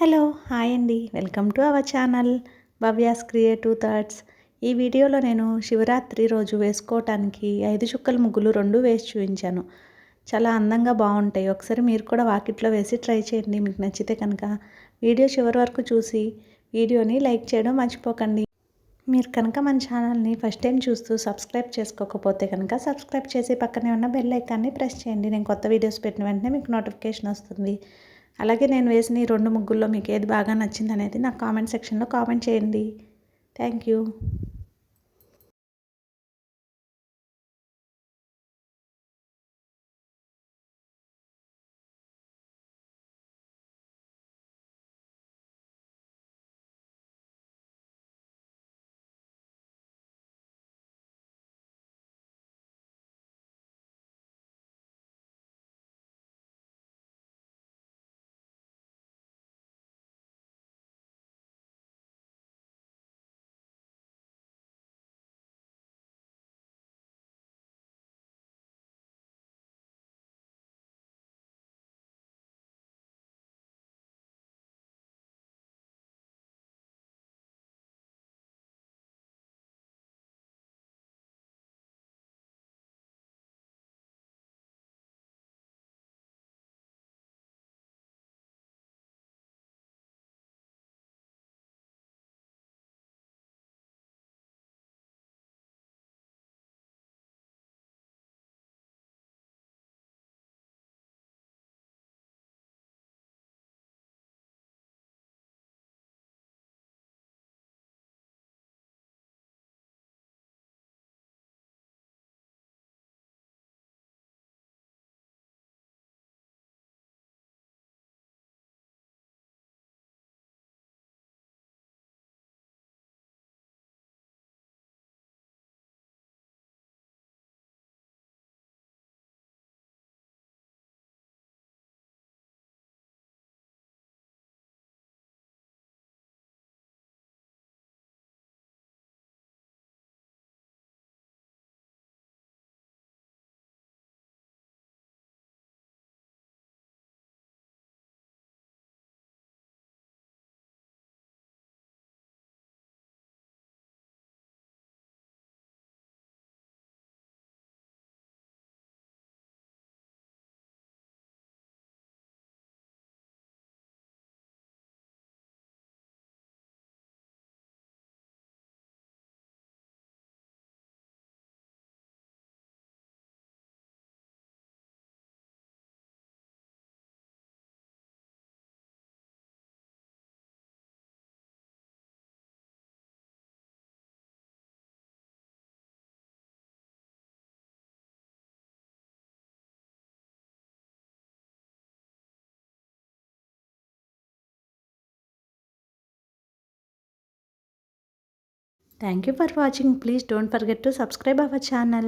Hello hi అండి, welcome to our channel Bhavya's creative thoughts. ఈ వీడియోలో నేను శివరాత్రి రోజు వేసుకోవటానికి 5 చుక్కల ముగ్గులు 2 వేసి చూపించాను. చాలా అందంగా బాగుంటాయి. ఒకసారి మీరు కూడా వాకిట్లో వేసి ట్రై చేయండి. మీకు నచ్చితే కనుక వీడియో చివరి వరకు చూసి వీడియోని లైక్ చేయడం మర్చిపోకండి. మీరు కనుక మన ఛానల్ని ఫస్ట్ టైం చూస్తూ సబ్స్క్రైబ్ చేసుకోకపోతే కనుక సబ్స్క్రైబ్ చేసి పక్కనే ఉన్న బెల్ ఐకాన్ని ప్రెస్ చేయండి. నేను కొత్త వీడియోస్ పెట్టిన వెంటనే మీకు నోటిఫికేషన్ వస్తుంది. అలాగే నేను వేసిన ఈ 2 ముగ్గుల్లో మీకు ఏది బాగా నచ్చింది అనేది నాకు కామెంట్ సెక్షన్లో కామెంట్ చేయండి. Thank you. Thank you for watching. Please don't forget to subscribe our channel.